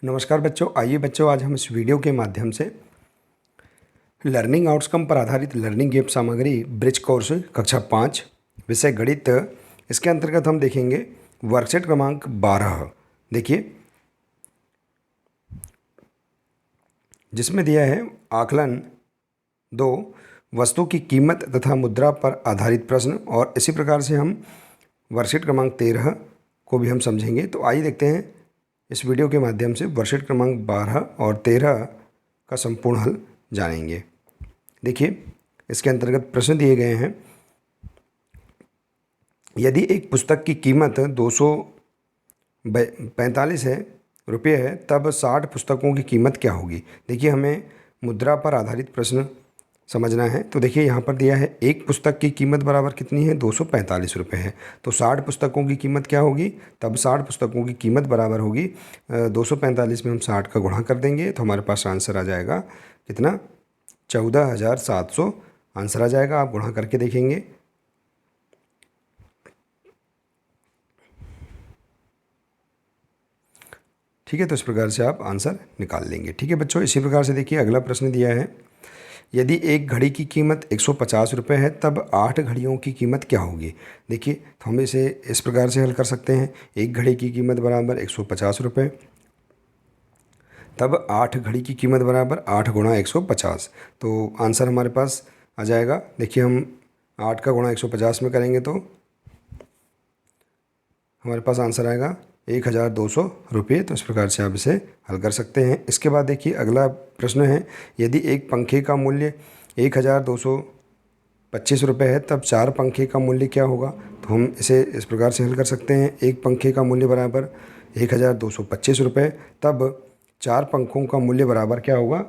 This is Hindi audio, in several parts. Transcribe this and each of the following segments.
नमस्कार बच्चों, आइए बच्चों आज हम इस वीडियो के माध्यम से लर्निंग आउटकम पर आधारित लर्निंग गेम सामग्री ब्रिज कोर्स कक्षा 5 विषय गणित, इसके अंतर्गत हम देखेंगे वर्कशीट क्रमांक 12। देखिए, जिसमें दिया है आकलन 2 वस्तु की कीमत तथा मुद्रा पर आधारित प्रश्न, और इसी प्रकार से हम वर्कशीट क्रमांक 13 को भी हम समझेंगे। तो आइए देखते हैं इस वीडियो के माध्यम से वर्कशीट क्रमांक 12 और 13 का संपूर्ण हल जानेंगे। देखिए, इसके अंतर्गत प्रश्न दिए गए हैं। यदि एक पुस्तक की कीमत 245 रुपये है, तब 60 पुस्तकों की कीमत क्या होगी। देखिए, हमें मुद्रा पर आधारित प्रश्न समझना है। तो देखिए, यहाँ पर दिया है एक पुस्तक की कीमत बराबर कितनी है, 245 रुपये है। तो 60 पुस्तकों की कीमत क्या होगी, तब 60 पुस्तकों की कीमत बराबर होगी 245 में हम 60 का गुणा कर देंगे तो हमारे पास आंसर आ जाएगा कितना, 14,700 आंसर आ जाएगा। आप गुणा करके देखेंगे। ठीक है, तो इस प्रकार से आप आंसर निकाल लेंगे। ठीक है बच्चों, इसी प्रकार से देखिए अगला प्रश्न दिया है। यदि एक घड़ी की कीमत 150 रुपये है, तब 8 घड़ियों की कीमत क्या होगी। देखिए, तो हम इसे इस प्रकार से हल कर सकते हैं। एक घड़ी की कीमत बराबर 150 रुपये, तब 8 घड़ी की कीमत बराबर 8 गुणा 150। तो आंसर हमारे पास आ जाएगा। देखिए, हम 8 का गुणा 150 में करेंगे तो हमारे पास आंसर आएगा 1,200 रुपये। तो इस प्रकार से आप इसे हल कर सकते हैं। इसके बाद देखिए अगला प्रश्न है। यदि एक पंखे का मूल्य 1,225 रुपये है, तब 4 पंखे का मूल्य क्या होगा। तो हम इसे इस प्रकार से हल कर सकते हैं। एक पंखे का मूल्य बराबर 1,225 रुपये, तब 4 पंखों का मूल्य बराबर क्या होगा,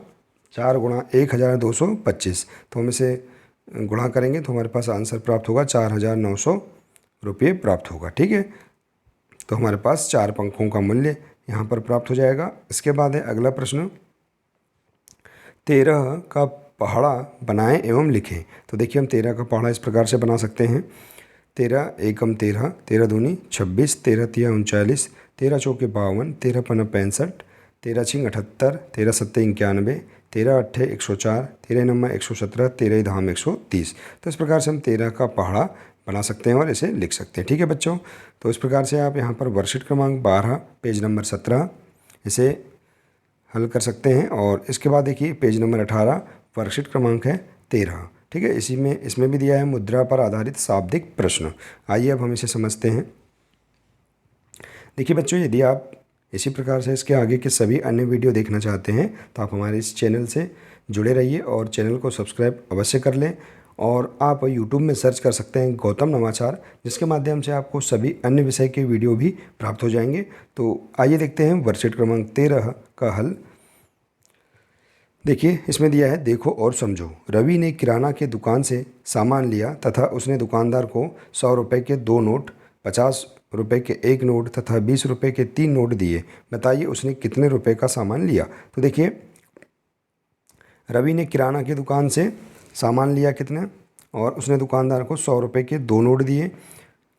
4 गुणा 1,225। तो हम इसे गुणा करेंगे तो हमारे पास आंसर प्राप्त होगा 4,900 रुपये प्राप्त होगा। ठीक है, तो हमारे पास 4 पंखों का मूल्य यहाँ पर प्राप्त हो जाएगा। इसके बाद है अगला प्रश्न, 13 का पहाड़ा बनाएं एवं लिखें। तो देखिए, हम 13 का पहाड़ा इस प्रकार से बना सकते हैं। 13 एकम 13, 13 दूनी 26, 13 तिया 39, 13 चौके 52, 13 पन्ना 65, 13 छिंग 78, 13 सत्ते 91, 13 अट्ठे 104, 13 नम्मा 117, 13 धाम 130। तो इस प्रकार से हम 13 का पहाड़ा बना सकते हैं और इसे लिख सकते हैं। ठीक है बच्चों, तो इस प्रकार से आप यहाँ पर वर्कशीट क्रमांक 12 पेज नंबर 17 इसे हल कर सकते हैं। और इसके बाद देखिए पेज नंबर 18 वर्कशीट क्रमांक है 13। ठीक है, इसमें भी दिया है मुद्रा पर आधारित शाब्दिक प्रश्न। आइए अब हम इसे समझते हैं। देखिए बच्चों, यदि आप इसी प्रकार से इसके आगे के सभी अन्य वीडियो देखना चाहते हैं तो आप हमारे इस चैनल से जुड़े रहिए और चैनल को सब्सक्राइब अवश्य कर लें। और आप यूट्यूब में सर्च कर सकते हैं गौतम नवाचार, जिसके माध्यम से आपको सभी अन्य विषय के वीडियो भी प्राप्त हो जाएंगे। तो आइए देखते हैं वर्कशीट क्रमांक 13 का हल। देखिए, इसमें दिया है, देखो और समझो। रवि ने किराना के दुकान से सामान लिया तथा उसने दुकानदार को 100 रुपये के 2 नोट, 50 रुपये के 1 नोट तथा 20 रुपये के 3 नोट दिए। बताइए उसने कितने रुपए का सामान लिया। तो देखिए, रवि ने किराना की दुकान से सामान लिया कितने, और उसने दुकानदार को 100 रुपये के 2 नोट दिए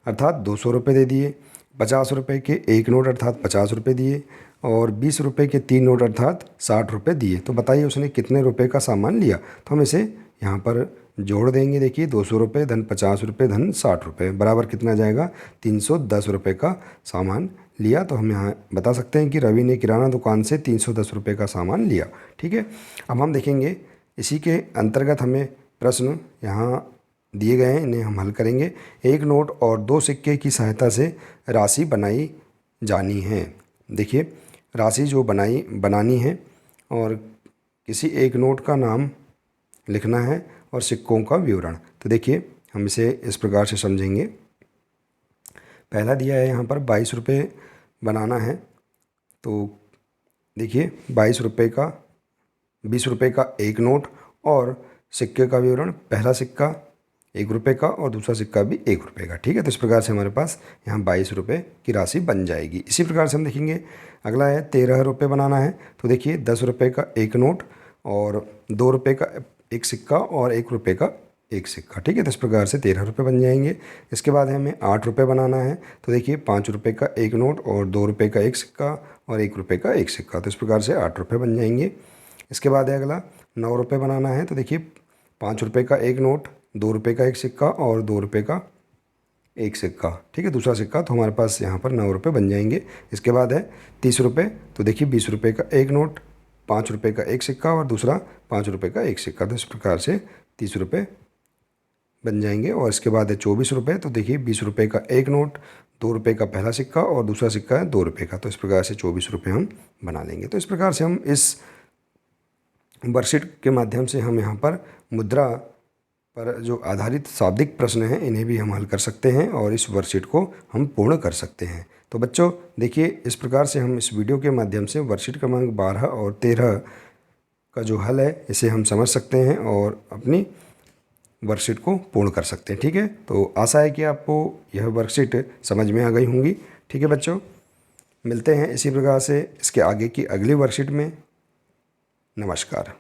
अर्थात 200 रुपये दे दिए, 50 रुपये के 1 नोट अर्थात 50 रुपये दिए, और 20 रुपये के 3 नोट अर्थात 60 रुपये दिए। तो बताइए उसने कितने रुपए का सामान लिया। तो हम इसे यहाँ पर जोड़ देंगे। देखिए, 200 रुपये धन 50 रुपये धन 60 रुपये बराबर कितना जाएगा, 310 रुपये का सामान लिया। तो हम यहाँ बता सकते हैं कि रवि ने किराना दुकान से 310 रुपये का सामान लिया। ठीक है, अब हम देखेंगे इसी के अंतर्गत हमें प्रश्न यहाँ दिए गए हैं, इन्हें हम हल करेंगे। एक नोट और 2 सिक्के की सहायता से राशि बनाई जानी है। देखिए, राशि जो बनानी है और किसी एक नोट का नाम लिखना है और सिक्कों का विवरण। तो देखिए, हम इसे इस प्रकार से समझेंगे। पहला दिया है यहाँ पर 22 रुपये बनाना है। तो देखिए, 22 रुपये का 20 रुपये का एक नोट और सिक्के का विवरण। पहला सिक्का 1 रुपये का और दूसरा सिक्का भी 1 रुपये का। ठीक है, तो इस प्रकार से हमारे पास यहाँ 22 रुपये की राशि बन जाएगी। इसी प्रकार से हम देखेंगे अगला है 13 रुपये बनाना है। तो देखिए, 10 रुपये का एक नोट और 2 रुपये का एक सिक्का और 1 रुपये का एक सिक्का। ठीक है, तो इस प्रकार से 13 रुपये बन जाएंगे। इसके बाद हमें 8 रुपये बनाना है। तो देखिए, 5 रुपये का एक नोट और 2 रुपये का एक सिक्का और 1 रुपये का एक सिक्का। तो इस प्रकार से 8 रुपये बन जाएंगे। इसके बाद है अगला 9 रुपये बनाना है। तो देखिए 5 रुपये का एक नोट, 2 रुपये का एक सिक्का और 2 रुपये का एक सिक्का, ठीक है, दूसरा सिक्का। तो हमारे पास यहाँ पर 9 रुपये बन जाएंगे। इसके बाद है 30 रुपये। तो देखिए 20 रुपये का एक नोट, 5 रुपये का एक सिक्का और दूसरा 5 रुपये का एक सिक्का। तो इस प्रकार से 30 रुपये बन जाएंगे। और इसके बाद है 24 रुपये। तो देखिए 20 रुपये का एक नोट, 2 रुपये का पहला सिक्का और दूसरा सिक्का है 2 रुपये का। तो इस प्रकार से 24 रुपये हम बना लेंगे। तो इस प्रकार से हम इस वर्कशीट के माध्यम से हम यहाँ पर मुद्रा पर जो आधारित शाब्दिक प्रश्न हैं इन्हें भी हम हल कर सकते हैं और इस वर्कशीट को हम पूर्ण कर सकते हैं। तो बच्चों देखिए इस प्रकार से हम इस वीडियो के माध्यम से वर्कशीट क्रमांक 12 और 13 का जो हल है इसे हम समझ सकते हैं और अपनी वर्कशीट को पूर्ण कर सकते हैं। ठीक है, तो आशा है कि आपको यह वर्कशीट समझ में आ गई होंगी। ठीक है बच्चों, मिलते हैं इसी प्रकार से इसके आगे की अगली वर्कशीट में। नमस्कार।